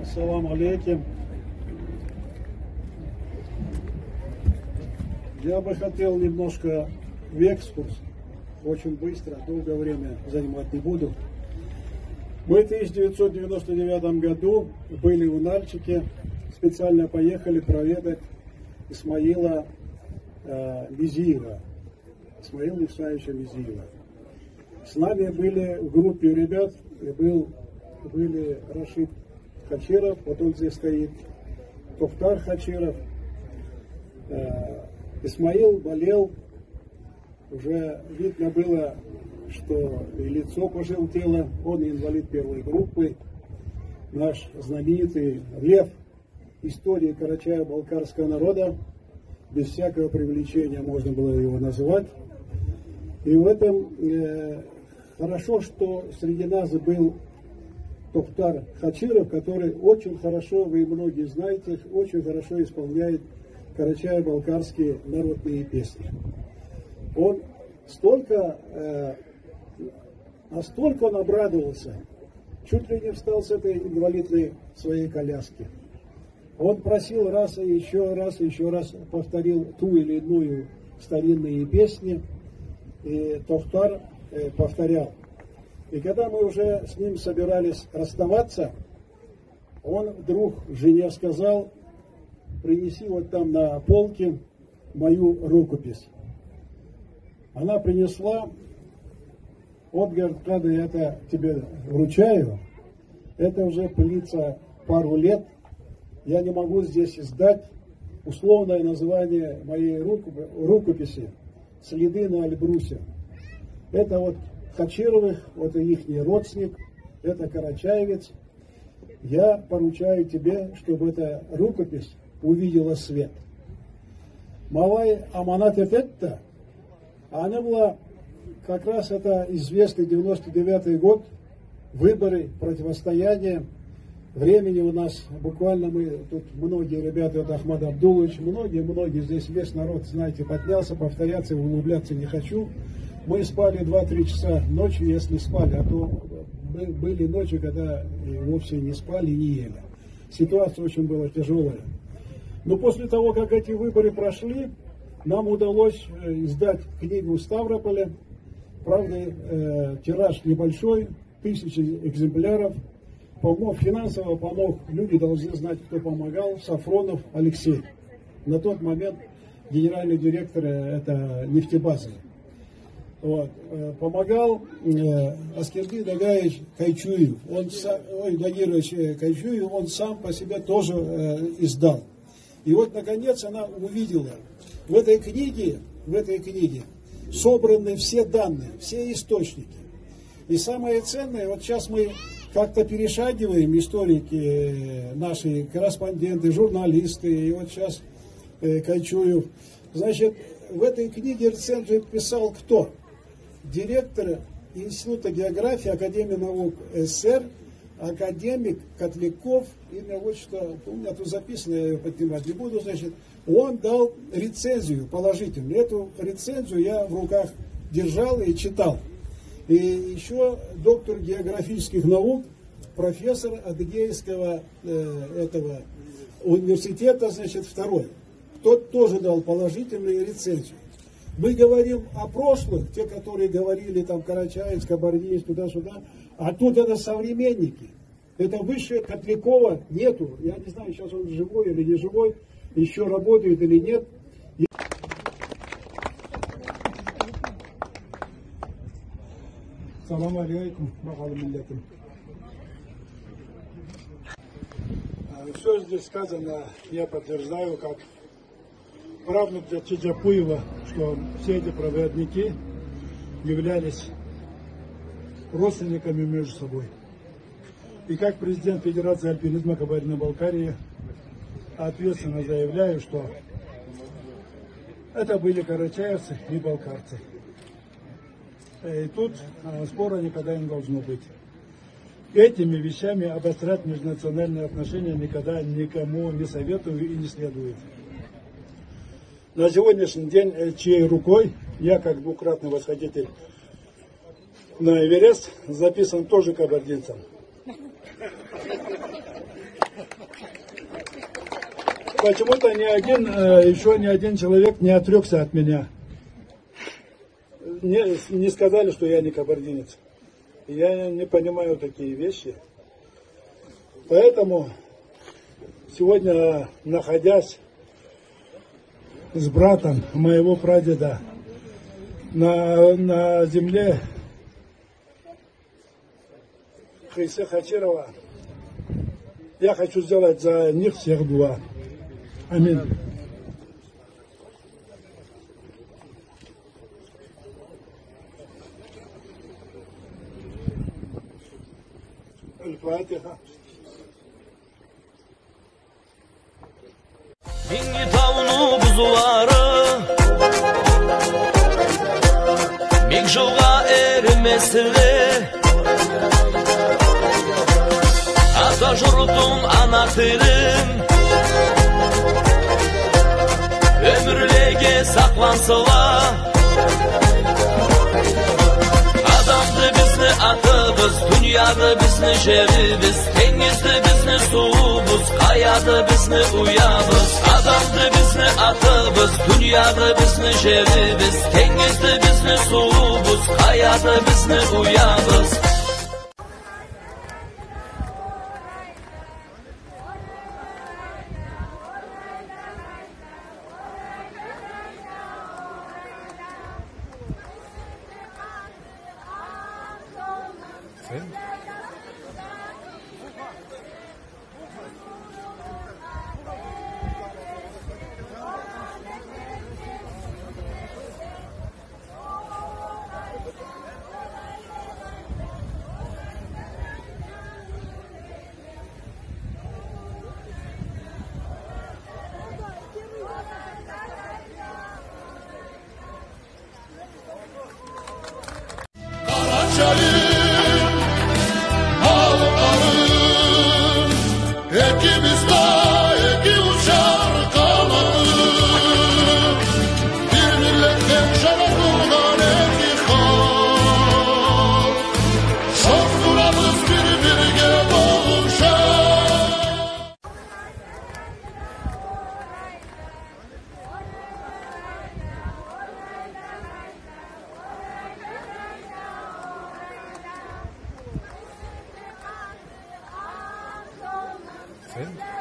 Ассаламу алейкум. Я бы хотел немножко в экскурс, очень быстро, долгое время занимать не буду. Мы в 1999 году были в Нальчике, специально поехали проведать Исмаила Мизиева, Исмаила Исаевича Мизиева. С нами были в группе ребят, были Рашид Хачиров, вот он здесь стоит, Тофтар Хачиров. Исмаил болел, уже видно было, что и лицо пожелтело, он инвалид первой группы, наш знаменитый лев истории карачаево-балкарского народа, без всякого привлечения можно было его называть. И в этом хорошо, что среди нас был Тофтар Хачиров, который очень хорошо, вы многие знаете, очень хорошо исполняет карачаево-балкарские народные песни. Он настолько он обрадовался, чуть ли не встал с этой инвалидной своей коляски. Он просил раз и еще раз повторил ту или иную старинные песни, и Тофтар повторял. И когда мы уже с ним собирались расставаться, он вдруг жене сказал: принеси вот там на полке мою рукопись. Она принесла, вот, говорит, правда, я это тебе вручаю, это уже пылится пару лет, я не могу здесь издать условное название моей рукописи «Следы на Альбрусе». Это вот Хачировых, вот и ихний родственник, это карачаевец. Я поручаю тебе, чтобы эта рукопись увидела свет. Малай Аманат Эфетта, она была как раз это известный 99-й год, выборы, противостояние. Времени у нас буквально мы, тут многие ребята, вот Ахмад Абдулович, многие здесь весь народ, знаете, поднялся, повторяться, углубляться не хочу. Мы спали 2-3 часа ночью, если спали, а то были ночи, когда вовсе не спали, не ели. Ситуация очень была тяжелая. Но после того, как эти выборы прошли, нам удалось издать книгу в Ставрополе. Правда, тираж небольшой, 1000 экземпляров. Финансово помог, люди должны знать, кто помогал, Сафронов Алексей. На тот момент генеральный директор это нефтебазы. Вот. Помогал Аскерди Дагаевич Кайчуев. Дагирович Кайчуев, он сам по себе тоже издал. И вот, наконец, она увидела, в этой книге собраны все данные, все источники. И самое ценное, вот сейчас мы как-то перешагиваем, историки, наши корреспонденты, журналисты, и вот сейчас Кайчуев. Значит, в этой книге рецензию писал кто? Директор Института географии Академии наук СССР, академик Котляков, имя, вот что, у меня тут записано, я ее поднимать не буду, значит, он дал рецензию положительную. Эту рецензию я в руках держал и читал. И еще доктор географических наук, профессор Адыгейского этого университета, значит, второй. Тот тоже дал положительную рецензию. Мы говорим о прошлых, те, которые говорили там Карачаевск, Кабардинец, туда-сюда, а тут это современники. Это выше Котлякова нету. Я не знаю, сейчас он живой или не живой, еще работает или нет. Салам алейкум, махалимиллятим. Все здесь сказано, я подтверждаю, как правнук Чичапуева, что все эти проводники являлись родственниками между собой. И как президент Федерации альпинизма Кабардино-Балкарии ответственно заявляю, что это были карачаевцы и балкарцы. И тут спора никогда не должно быть. Этими вещами обострять межнациональные отношения никогда никому не советую и не следует. На сегодняшний день, чьей рукой, я как двукратный восходитель на Эверест, записан тоже кабардинцем. почему-то еще ни один человек не отрекся от меня. Не сказали, что я не кабардинец. Я не понимаю такие вещи. Поэтому сегодня, находясь с братом моего прадеда на земле Хайсе Хачирова, я хочу сделать за них всех дуа. Аминь. Аль-Фатиха. Меңгітауның бұзулары Мең жылға ерімесілі Ата жұртың ана тілін Өмірлеге сақлансыла Адамды бізні атыбыз, дүнияды бізні жерібіз Теңізді бізні суыбыз, қаяды бізні уябыз Адамды бізні атыбыз, дүнияды бізні жерібіз Теңізді бізні суыбыз, қаяды бізні уябыз Film?